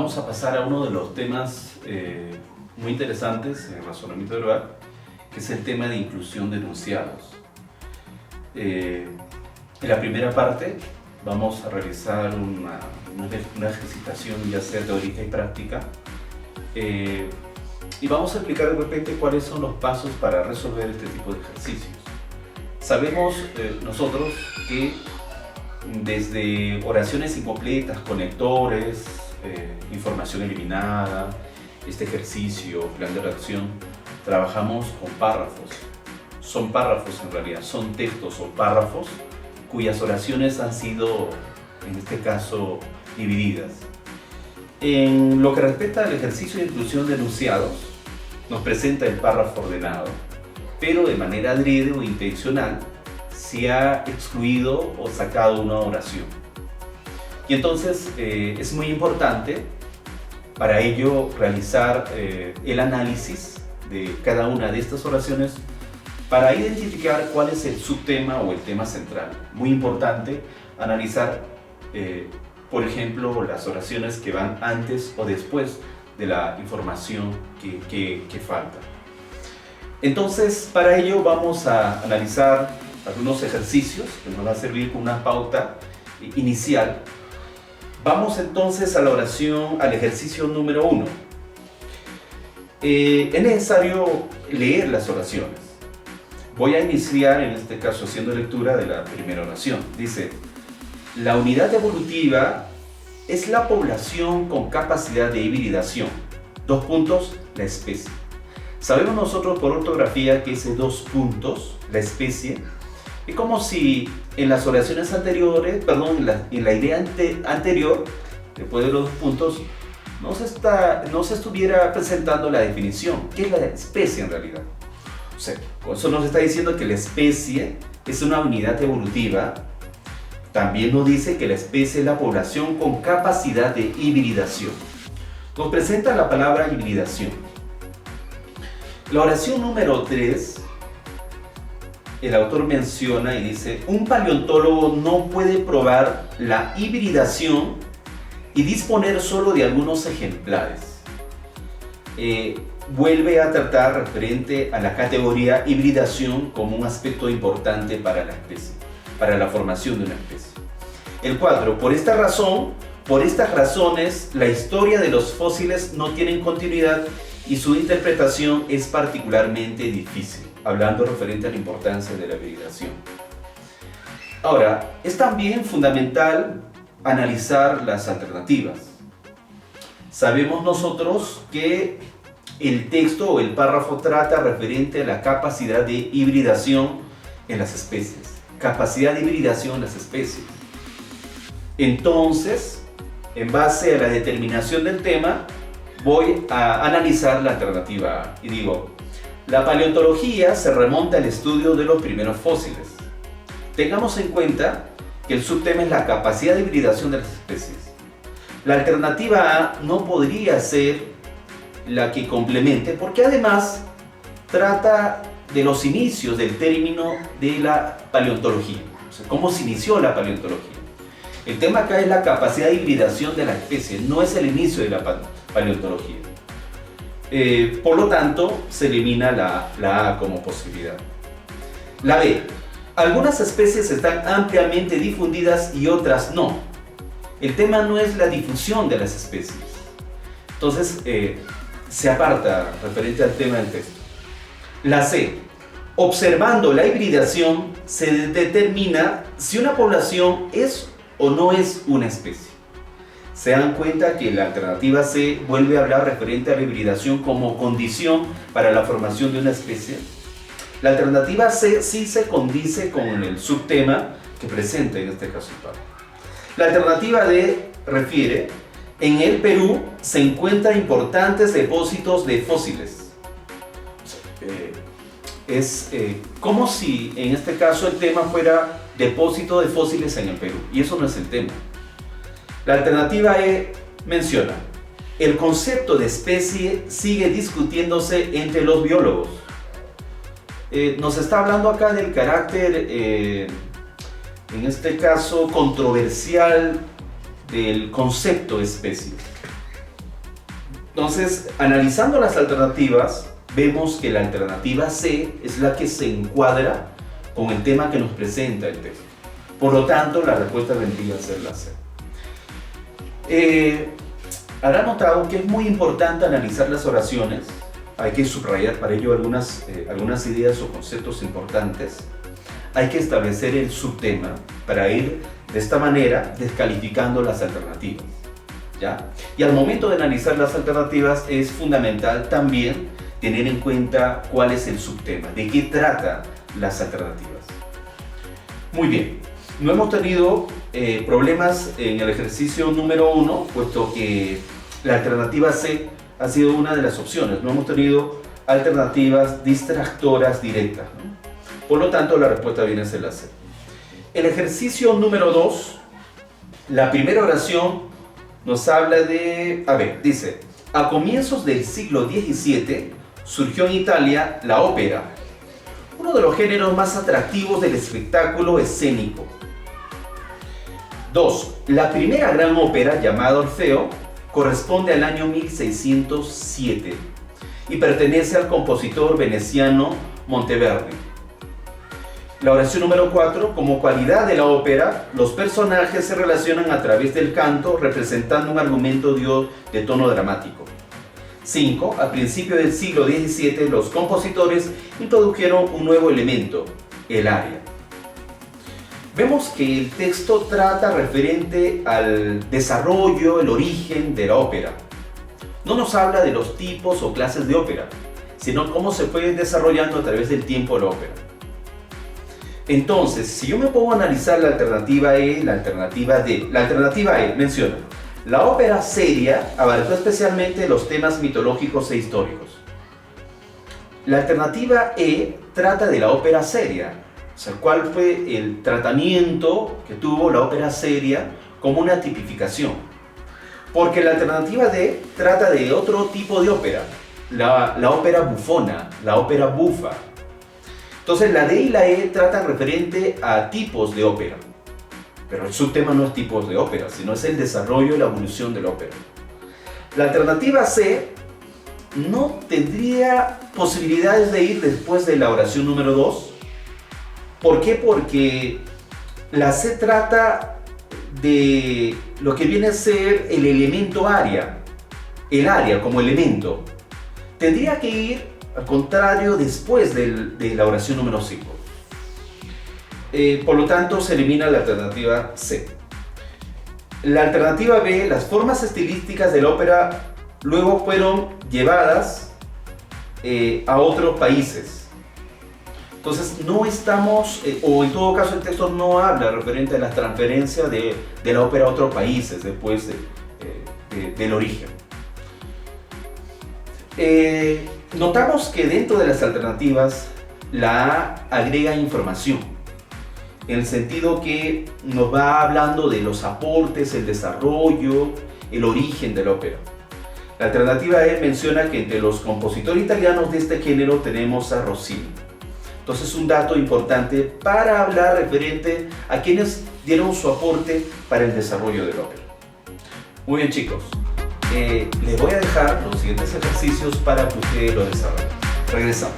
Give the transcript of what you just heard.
vamos a pasar a uno de los temas muy interesantes en razonamiento verbal, que es el tema de inclusión de enunciados. En la primera parte vamos a realizar una ejercitación ya sea teórica y práctica, y vamos a explicar de repente cuáles son los pasos para resolver este tipo de ejercicios. Sabemos nosotros que desde oraciones incompletas, conectores, información eliminada, este ejercicio, plan de redacción, trabajamos con párrafos. Son párrafos en realidad, son textos o párrafos cuyas oraciones han sido, en este caso, divididas. En lo que respecta al ejercicio de inclusión de enunciados, nos presenta el párrafo ordenado, pero de manera adrede o intencional se ha excluido o sacado una oración. Y entonces es muy importante para ello realizar el análisis de cada una de estas oraciones para identificar cuál es el subtema o el tema central. Muy importante analizar, por ejemplo, las oraciones que van antes o después de la información que falta. Entonces, para ello vamos a analizar algunos ejercicios que nos van a servir como una pauta inicial. Vamos entonces a la oración, al ejercicio número 1. Es necesario leer las oraciones. Voy a iniciar, en este caso, haciendo lectura de la primera oración. Dice: la unidad evolutiva es la población con capacidad de hibridación. Dos puntos, la especie. Sabemos nosotros por ortografía que ese dos puntos, la especie, es como si en las oraciones anteriores, en la idea anterior, después de los dos puntos, no se estuviera presentando la definición. ¿Qué es la especie en realidad? O sea, con eso nos está diciendo que la especie es una unidad evolutiva. También nos dice que la especie es la población con capacidad de hibridación. Nos presenta la palabra hibridación. La oración número 3, el autor menciona y dice: un paleontólogo no puede probar la hibridación y disponer solo de algunos ejemplares. Vuelve a tratar referente a la categoría hibridación como un aspecto importante para la especie, para la formación de una especie. El 4, por estas razones, la historia de los fósiles no tienen continuidad y su interpretación es particularmente difícil, hablando referente a la importancia de la hibridación. Ahora, es también fundamental analizar las alternativas. Sabemos nosotros que el texto o el párrafo trata referente a la capacidad de hibridación en las especies. Capacidad de hibridación en las especies. Entonces, en base a la determinación del tema, voy a analizar la alternativa A. Y digo, la paleontología se remonta al estudio de los primeros fósiles. Tengamos en cuenta que el subtema es la capacidad de hibridación de las especies. La alternativa A no podría ser la que complemente, porque además trata de los inicios del término de la paleontología. O sea, cómo se inició la paleontología. El tema acá es la capacidad de hibridación de la especie, no es el inicio de la paleontología. Por lo tanto, se elimina la A como posibilidad. La B. Algunas especies están ampliamente difundidas y otras no. El tema no es la difusión de las especies. Entonces, se aparta referente al tema del texto. La C. Observando la hibridación, se determina si una población es o no es una especie. Se dan cuenta que la alternativa C vuelve a hablar referente a la hibridación como condición para la formación de una especie. La alternativa C sí se condice con el subtema que presenta en este caso el párrafo. La alternativa D refiere: en el Perú se encuentran importantes depósitos de fósiles. Es como si en este caso el tema fuera depósito de fósiles en el Perú, y eso no es el tema. La alternativa E menciona: el concepto de especie sigue discutiéndose entre los biólogos. Nos está hablando acá del carácter, en este caso, controversial del concepto de especie. Entonces, analizando las alternativas, vemos que la alternativa C es la que se encuadra con el tema que nos presenta el texto. Por lo tanto, la respuesta vendría a ser la C. Habrá notado que es muy importante analizar las oraciones. Hay que subrayar para ello algunas ideas o conceptos importantes. Hay que establecer el subtema para ir de esta manera descalificando las alternativas, ¿ya? Y al momento de analizar las alternativas es fundamental también tener en cuenta cuál es el subtema, de qué tratan las alternativas. Muy bien, no hemos tenido problemas en el ejercicio número 1, puesto que la alternativa C ha sido una de las opciones. No hemos tenido alternativas distractoras directas, ¿no? Por lo tanto, la respuesta viene a ser la C. El ejercicio número 2, la primera oración nos habla de... dice: a comienzos del siglo XVII surgió en Italia la ópera, uno de los géneros más atractivos del espectáculo escénico. 2. La primera gran ópera, llamada Orfeo, corresponde al año 1607 y pertenece al compositor veneciano Monteverdi. La oración número 4, como cualidad de la ópera, los personajes se relacionan a través del canto, representando un argumento de tono dramático. 5. Al principio del siglo XVII, los compositores introdujeron un nuevo elemento, el aria. Vemos que el texto trata referente al desarrollo, el origen de la ópera. No nos habla de los tipos o clases de ópera, sino cómo se fue desarrollando a través del tiempo la ópera. Entonces, si yo me pongo a analizar la alternativa E, la alternativa D, la alternativa E menciona: la ópera seria abarcó especialmente los temas mitológicos e históricos. La alternativa E trata de la ópera seria, o sea, cuál fue el tratamiento que tuvo la ópera seria como una tipificación. Porque la alternativa D trata de otro tipo de ópera, la ópera bufona, la ópera bufa. Entonces la D y la E tratan referente a tipos de ópera. Pero el subtema no es tipos de ópera, sino es el desarrollo y la evolución de la ópera. La alternativa C no tendría posibilidades de ir después de la oración número 2. ¿Por qué? Porque la C trata de lo que viene a ser el elemento aria. El aria como elemento. Tendría que ir al contrario después de la oración número 5. Por lo tanto, se elimina la alternativa C. La alternativa B, las formas estilísticas de la ópera luego fueron llevadas a otros países. Entonces, no estamos, o en todo caso el texto no habla referente a la transferencia de la ópera a otros países después del origen. Notamos que dentro de las alternativas la A agrega información, en el sentido que nos va hablando de los aportes, el desarrollo, el origen de la ópera. La alternativa E menciona que entre los compositores italianos de este género tenemos a Rossini. Entonces, un dato importante para hablar referente a quienes dieron su aporte para el desarrollo de la ópera. Muy bien, chicos. Les voy a dejar los siguientes ejercicios para que ustedes lo desarrollen. Regresamos.